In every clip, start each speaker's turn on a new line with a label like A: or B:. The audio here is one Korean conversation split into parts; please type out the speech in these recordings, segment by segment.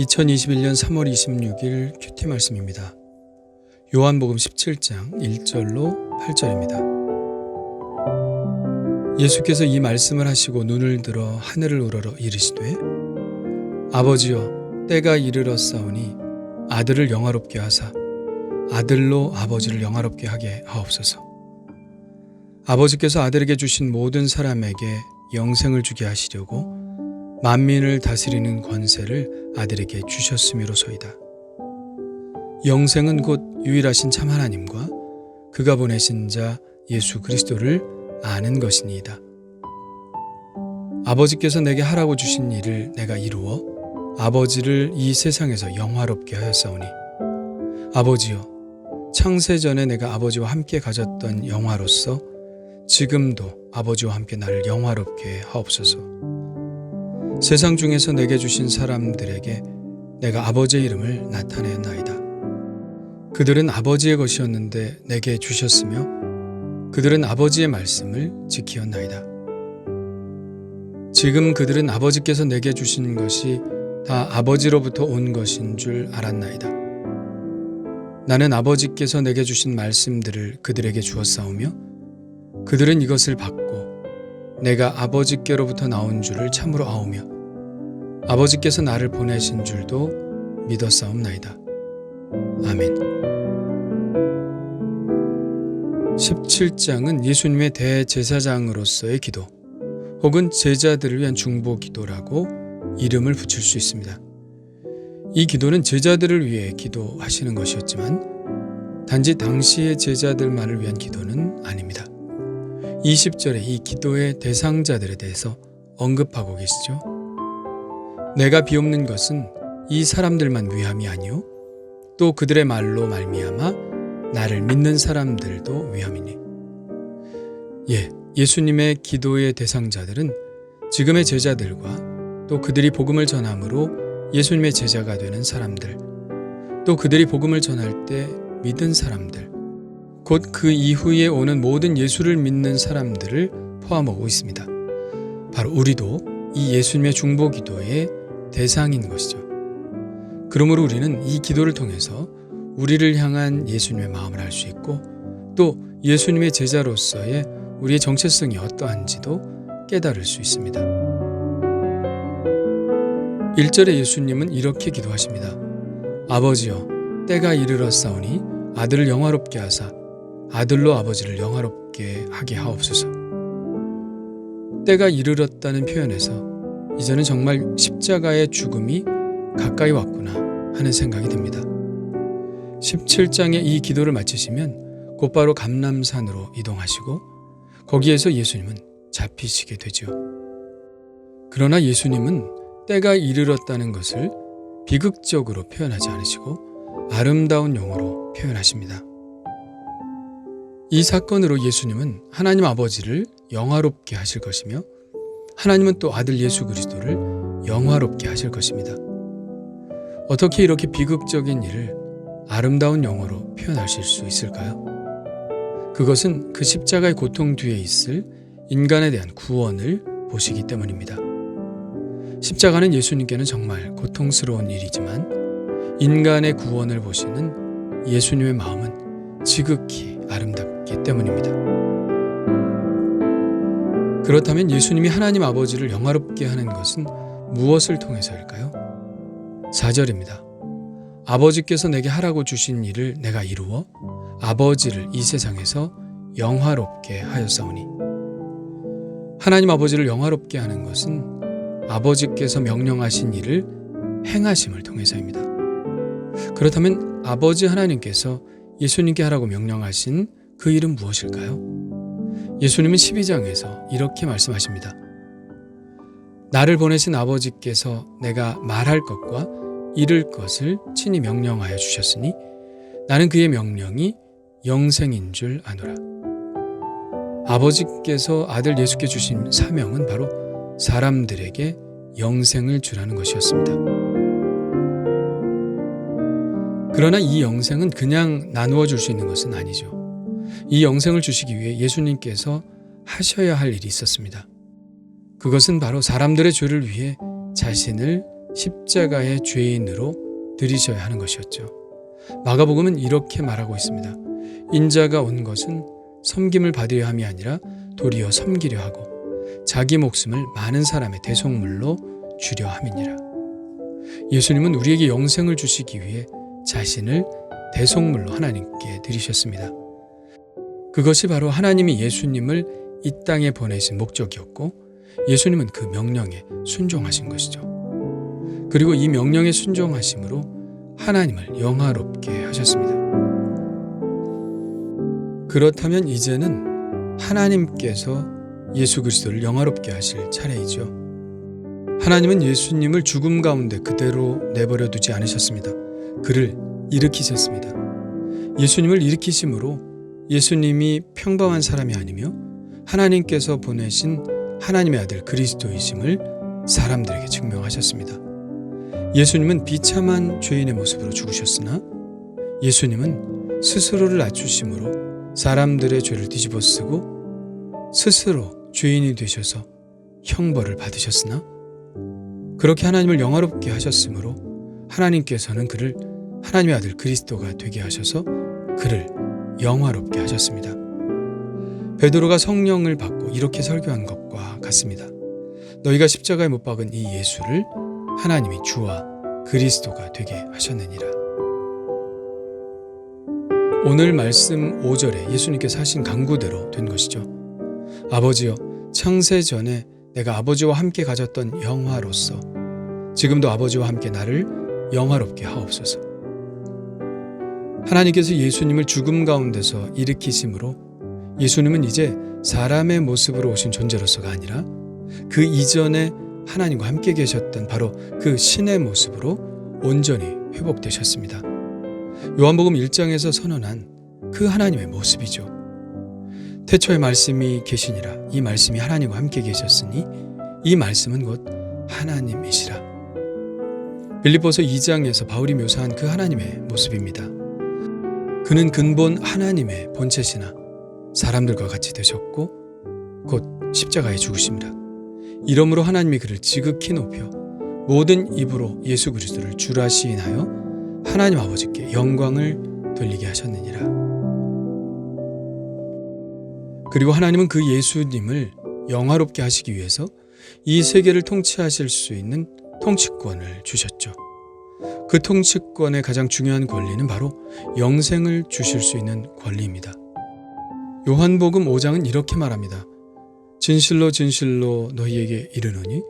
A: 2021년 3월 26일 큐티 말씀입니다. 요한복음 17장 1절로 8절입니다. 예수께서 이 말씀을 하시고 눈을 들어 하늘을 우러러 이르시되 아버지여 때가 이르렀사오니 아들을 영화롭게 하사 아들로 아버지를 영화롭게 하게 하옵소서. 아버지께서 아들에게 주신 모든 사람에게 영생을 주게 하시려고 만민을 다스리는 권세를 아들에게 주셨음이로소이다. 영생은 곧 유일하신 참 하나님과 그가 보내신 자 예수 그리스도를 아는 것이니이다. 아버지께서 내게 하라고 주신 일을 내가 이루어 아버지를 이 세상에서 영화롭게 하였사오니 아버지여 창세전에 내가 아버지와 함께 가졌던 영화로서 지금도 아버지와 함께 나를 영화롭게 하옵소서. 세상 중에서 내게 주신 사람들에게 내가 아버지의 이름을 나타내나이다. 그들은 아버지의 것이었는데 내게 주셨으며 그들은 아버지의 말씀을 지키었나이다. 지금 그들은 아버지께서 내게 주신 것이 다 아버지로부터 온 것인 줄 알았나이다. 나는 아버지께서 내게 주신 말씀들을 그들에게 주었사오며 그들은 이것을 받고 내가 아버지께로부터 나온 줄을 참으로 아오며 아버지께서 나를 보내신 줄도 믿었사옵나이다. 아멘. 17장은 예수님의 대제사장으로서의 기도 혹은 제자들을 위한 중보 기도라고 이름을 붙일 수 있습니다. 이 기도는 제자들을 위해 기도하시는 것이었지만 단지 당시의 제자들만을 위한 기도는 아닙니다. 20절에 이 기도의 대상자들에 대해서 언급하고 계시죠. 내가 비옵는 것은 이 사람들만 위함이 아니요 또 그들의 말로 말미암아 나를 믿는 사람들도 위함이니. 예수님의 기도의 대상자들은 지금의 제자들과 또 그들이 복음을 전함으로 예수님의 제자가 되는 사람들, 또 그들이 복음을 전할 때 믿은 사람들, 곧 그 이후에 오는 모든 예수를 믿는 사람들을 포함하고 있습니다. 바로 우리도 이 예수님의 중보 기도의 대상인 것이죠. 그러므로 우리는 이 기도를 통해서 우리를 향한 예수님의 마음을 알 수 있고 또 예수님의 제자로서의 우리의 정체성이 어떠한지도 깨달을 수 있습니다. 1절에 예수님은 이렇게 기도하십니다. 아버지여 때가 이르렀사오니 아들을 영화롭게 하사 아들로 아버지를 영화롭게 하게 하옵소서. 때가 이르렀다는 표현에서 이제는 정말 십자가의 죽음이 가까이 왔구나 하는 생각이 듭니다. 17장의 이 기도를 마치시면 곧바로 감람산으로 이동하시고 거기에서 예수님은 잡히시게 되죠. 그러나 예수님은 때가 이르렀다는 것을 비극적으로 표현하지 않으시고 아름다운 용어로 표현하십니다. 이 사건으로 예수님은 하나님 아버지를 영화롭게 하실 것이며 하나님은 또 아들 예수 그리스도를 영화롭게 하실 것입니다. 어떻게 이렇게 비극적인 일을 아름다운 영어로 표현하실 수 있을까요? 그것은 그 십자가의 고통 뒤에 있을 인간에 대한 구원을 보시기 때문입니다. 십자가는 예수님께는 정말 고통스러운 일이지만 인간의 구원을 보시는 예수님의 마음은 지극히 아름답기 때문입니다. 그렇다면 예수님이 하나님 아버지를 영화롭게 하는 것은 무엇을 통해서일까요? 4절입니다. 아버지께서 내게 하라고 주신 일을 내가 이루어 아버지를 이 세상에서 영화롭게 하였사오니. 하나님 아버지를 영화롭게 하는 것은 아버지께서 명령하신 일을 행하심을 통해서입니다. 그렇다면 아버지 하나님께서 예수님께 하라고 명령하신 그 일은 무엇일까요? 예수님은 12장에서 이렇게 말씀하십니다. 나를 보내신 아버지께서 내가 말할 것과 이룰 것을 친히 명령하여 주셨으니 나는 그의 명령이 영생인 줄 아노라. 아버지께서 아들 예수께 주신 사명은 바로 사람들에게 영생을 주라는 것이었습니다. 그러나 이 영생은 그냥 나누어 줄 수 있는 것은 아니죠. 이 영생을 주시기 위해 예수님께서 하셔야 할 일이 있었습니다. 그것은 바로 사람들의 죄를 위해 자신을 십자가의 죄인으로 들이셔야 하는 것이었죠. 마가복음은 이렇게 말하고 있습니다. 인자가 온 것은 섬김을 받으려 함이 아니라 도리어 섬기려 하고 자기 목숨을 많은 사람의 대속물로 주려 함이니라. 예수님은 우리에게 영생을 주시기 위해 자신을 대속물로 하나님께 드리셨습니다. 그것이 바로 하나님이 예수님을 이 땅에 보내신 목적이었고 예수님은 그 명령에 순종하신 것이죠. 그리고 이 명령에 순종하심으로 하나님을 영화롭게 하셨습니다. 그렇다면 이제는 하나님께서 예수 그리스도를 영화롭게 하실 차례이죠. 하나님은 예수님을 죽음 가운데 그대로 내버려 두지 않으셨습니다. 그를 일으키셨습니다. 예수님을 일으키심으로 예수님이 평범한 사람이 아니며 하나님께서 보내신 하나님의 아들 그리스도이심을 사람들에게 증명하셨습니다. 예수님은 비참한 죄인의 모습으로 죽으셨으나 예수님은 스스로를 낮추심으로 사람들의 죄를 뒤집어 쓰고 스스로 죄인이 되셔서 형벌을 받으셨으나 그렇게 하나님을 영화롭게 하셨으므로 하나님께서는 그를 하나님의 아들 그리스도가 되게 하셔서 그를 영화롭게 하셨습니다. 베드로가 성령을 받고 이렇게 설교한 것과 같습니다. 너희가 십자가에 못 박은 이 예수를 하나님이 주와 그리스도가 되게 하셨느니라. 오늘 말씀 5절에 예수님께서 하신 간구대로 된 것이죠. 아버지여, 창세 전에 내가 아버지와 함께 가졌던 영화로서 지금도 아버지와 함께 나를 영화롭게 하옵소서. 하나님께서 예수님을 죽음 가운데서 일으키심으로 예수님은 이제 사람의 모습으로 오신 존재로서가 아니라 그 이전에 하나님과 함께 계셨던 바로 그 신의 모습으로 온전히 회복되셨습니다. 요한복음 1장에서 선언한 그 하나님의 모습이죠. 태초에 말씀이 계시니라. 이 말씀이 하나님과 함께 계셨으니 이 말씀은 곧 하나님이시라. 빌립보서 2장에서 바울이 묘사한 그 하나님의 모습입니다. 그는 근본 하나님의 본체시나 사람들과 같이 되셨고 곧 십자가에 죽으심이라. 이러므로 하나님이 그를 지극히 높여 모든 입으로 예수 그리스도를 주라 시인하여 하나님 아버지께 영광을 돌리게 하셨느니라. 그리고 하나님은 그 예수님을 영화롭게 하시기 위해서 이 세계를 통치하실 수 있는 통치권을 주셨죠. 그 통치권의 가장 중요한 권리는 바로 영생을 주실 수 있는 권리입니다. 요한복음 5장은 이렇게 말합니다. 진실로 진실로 너희에게 이르노니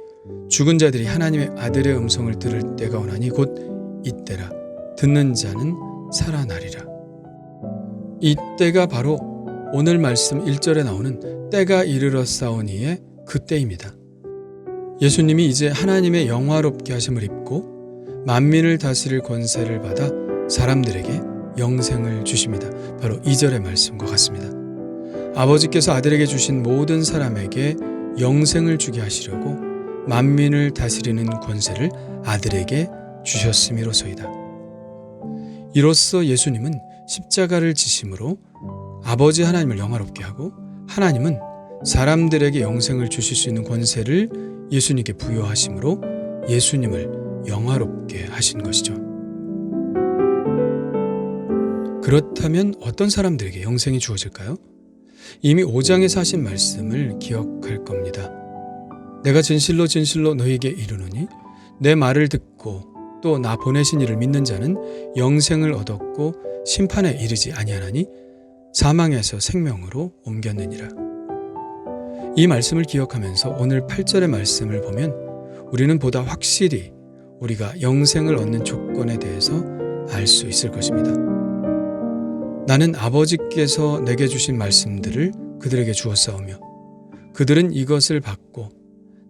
A: 죽은 자들이 하나님의 아들의 음성을 들을 때가 오나니 곧 이때라. 듣는 자는 살아나리라. 이 때가 바로 오늘 말씀 1절에 나오는 때가 이르렀사오니의 그 때입니다. 예수님이 이제 하나님의 영화롭게 하심을 입고 만민을 다스릴 권세를 받아 사람들에게 영생을 주십니다. 바로 2절의 말씀과 같습니다. 아버지께서 아들에게 주신 모든 사람에게 영생을 주게 하시려고 만민을 다스리는 권세를 아들에게 주셨음이로소이다. 이로써 예수님은 십자가를 지심으로 아버지 하나님을 영화롭게 하고 하나님은 사람들에게 영생을 주실 수 있는 권세를 예수님께 부여하심으로 예수님을 영화롭게 하신 것이죠. 그렇다면 어떤 사람들에게 영생이 주어질까요? 이미 5장에서 하신 말씀을 기억할 겁니다. 내가 진실로 진실로 너희에게 이르노니 내 말을 듣고 또 나 보내신 이를 믿는 자는 영생을 얻었고 심판에 이르지 아니하나니 사망에서 생명으로 옮겼느니라. 이 말씀을 기억하면서 오늘 8절의 말씀을 보면 우리는 보다 확실히 우리가 영생을 얻는 조건에 대해서 알 수 있을 것입니다. 나는 아버지께서 내게 주신 말씀들을 그들에게 주었사오며 그들은 이것을 받고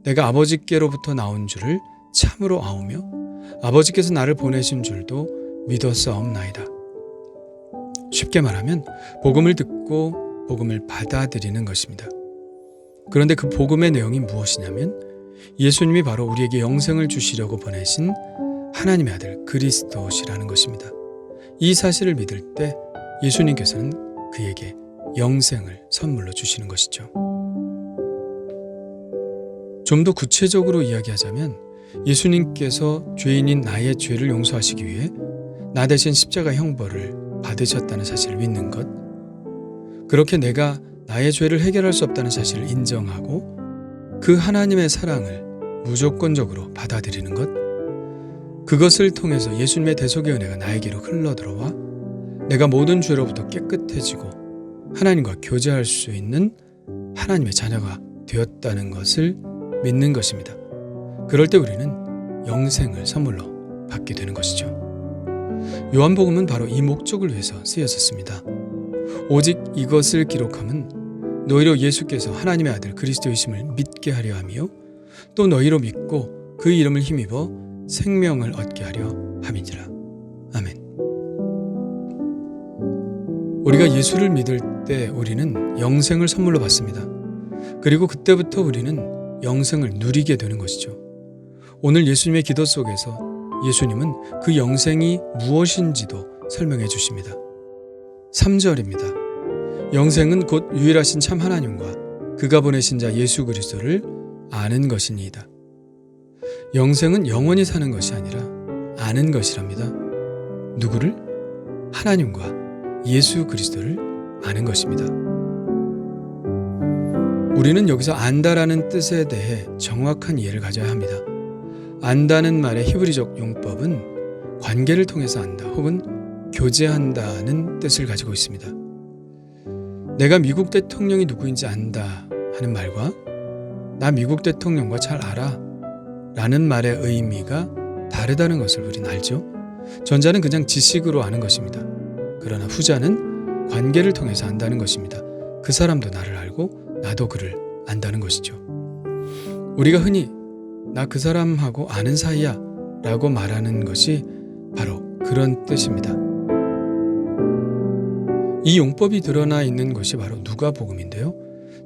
A: 내가 아버지께로부터 나온 줄을 참으로 아오며 아버지께서 나를 보내신 줄도 믿었사옵나이다. 쉽게 말하면 복음을 듣고 복음을 받아들이는 것입니다. 그런데 그 복음의 내용이 무엇이냐면 예수님이 바로 우리에게 영생을 주시려고 보내신 하나님의 아들 그리스도시라는 것입니다. 이 사실을 믿을 때 예수님께서는 그에게 영생을 선물로 주시는 것이죠. 좀 더 구체적으로 이야기하자면 예수님께서 죄인인 나의 죄를 용서하시기 위해 나 대신 십자가 형벌을 받으셨다는 사실을 믿는 것, 그렇게 내가 나의 죄를 해결할 수 없다는 사실을 인정하고 그 하나님의 사랑을 무조건적으로 받아들이는 것, 그것을 통해서 예수님의 대속의 은혜가 나에게로 흘러들어와 내가 모든 죄로부터 깨끗해지고 하나님과 교제할 수 있는 하나님의 자녀가 되었다는 것을 믿는 것입니다. 그럴 때 우리는 영생을 선물로 받게 되는 것이죠. 요한복음은 바로 이 목적을 위해서 쓰여졌습니다. 오직 이것을 기록함은 너희로 예수께서 하나님의 아들 그리스도이심을 믿게 하려 하며 또 너희로 믿고 그 이름을 힘입어 생명을 얻게 하려 함이니라. 아멘. 우리가 예수를 믿을 때 우리는 영생을 선물로 받습니다. 그리고 그때부터 우리는 영생을 누리게 되는 것이죠. 오늘 예수님의 기도 속에서 예수님은 그 영생이 무엇인지도 설명해 주십니다. 3절입니다. 영생은 곧 유일하신 참 하나님과 그가 보내신 자 예수 그리스도를 아는 것이니이다. 영생은 영원히 사는 것이 아니라 아는 것이랍니다. 누구를? 하나님과 예수 그리스도를 아는 것입니다. 우리는 여기서 안다라는 뜻에 대해 정확한 이해를 가져야 합니다. 안다는 말의 히브리적 용법은 관계를 통해서 안다 혹은 교제한다는 뜻을 가지고 있습니다. 내가 미국 대통령이 누구인지 안다 하는 말과 나 미국 대통령과 잘 알아 라는 말의 의미가 다르다는 것을 우리는 알죠. 전자는 그냥 지식으로 아는 것입니다. 그러나 후자는 관계를 통해서 안다는 것입니다. 그 사람도 나를 알고 나도 그를 안다는 것이죠. 우리가 흔히 나 그 사람하고 아는 사이야 라고 말하는 것이 바로 그런 뜻입니다. 이 용법이 드러나 있는 것이 바로 누가복음인데요.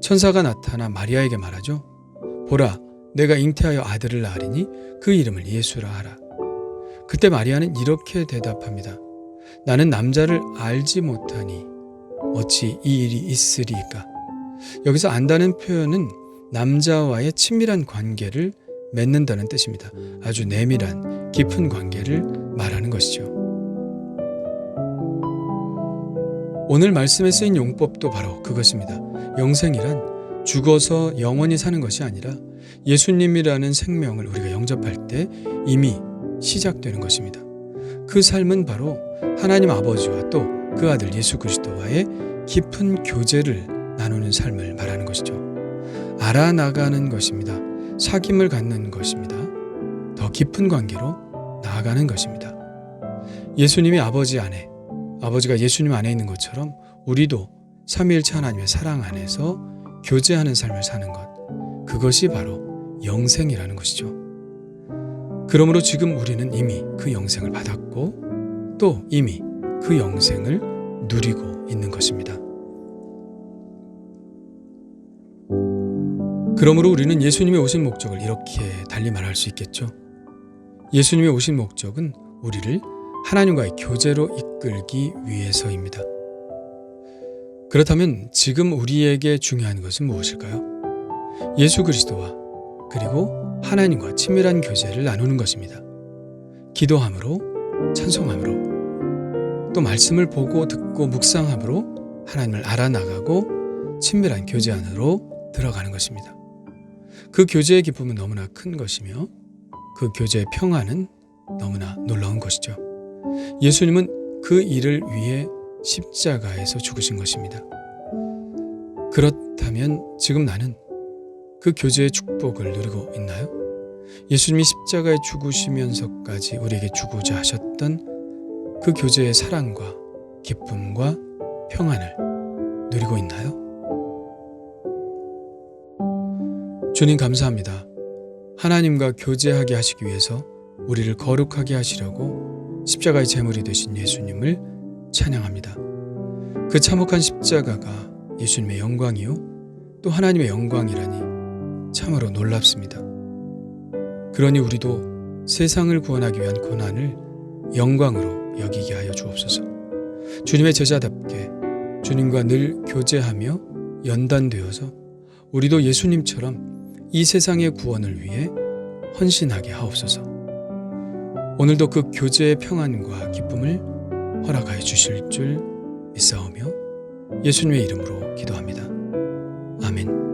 A: 천사가 나타나 마리아에게 말하죠. 보라, 내가 잉태하여 아들을 낳으리니 그 이름을 예수라 하라. 그때 마리아는 이렇게 대답합니다. 나는 남자를 알지 못하니 어찌 이 일이 있으리까? 여기서 안다는 표현은 남자와의 친밀한 관계를 맺는다는 뜻입니다. 아주 내밀한 깊은 관계를 말하는 것이죠. 오늘 말씀에 쓰인 용법도 바로 그것입니다. 영생이란 죽어서 영원히 사는 것이 아니라 예수님이라는 생명을 우리가 영접할 때 이미 시작되는 것입니다. 그 삶은 바로 하나님 아버지와 또 그 아들 예수 그리스도와의 깊은 교제를 나누는 삶을 말하는 것이죠. 알아나가는 것입니다. 사귐을 갖는 것입니다. 더 깊은 관계로 나아가는 것입니다. 예수님이 아버지 안에, 아버지가 예수님 안에 있는 것처럼 우리도 삼위일체 하나님의 사랑 안에서 교제하는 삶을 사는 것, 그것이 바로 영생이라는 것이죠. 그러므로 지금 우리는 이미 그 영생을 받았고 또 이미 그 영생을 누리고 있는 것입니다. 그러므로 우리는 예수님이 오신 목적을 이렇게 달리 말할 수 있겠죠. 예수님이 오신 목적은 우리를 하나님과의 교제로 이끌기 위해서입니다. 그렇다면 지금 우리에게 중요한 것은 무엇일까요? 예수 그리스도와 그리고 하나님과 친밀한 교제를 나누는 것입니다. 기도함으로, 찬송함으로, 또 말씀을 보고 듣고 묵상함으로 하나님을 알아나가고 친밀한 교제 안으로 들어가는 것입니다. 그 교제의 기쁨은 너무나 큰 것이며 그 교제의 평안은 너무나 놀라운 것이죠. 예수님은 그 일을 위해 십자가에서 죽으신 것입니다. 그렇다면 지금 나는 그 교제의 축복을 누리고 있나요? 예수님이 십자가에 죽으시면서까지 우리에게 주고자 하셨던 그 교제의 사랑과 기쁨과 평안을 누리고 있나요? 주님 감사합니다. 하나님과 교제하게 하시기 위해서 우리를 거룩하게 하시려고 십자가의 제물이 되신 예수님을 찬양합니다. 그 참혹한 십자가가 예수님의 영광이요 또 하나님의 영광이라니 참으로 놀랍습니다. 그러니 우리도 세상을 구원하기 위한 고난을 영광으로 여기게 하여 주옵소서. 주님의 제자답게 주님과 늘 교제하며 연단되어서 우리도 예수님처럼 이 세상의 구원을 위해 헌신하게 하옵소서. 오늘도 그 교제의 평안과 기쁨을 허락하여 주실 줄 믿사오며 예수님의 이름으로 기도합니다. 아멘.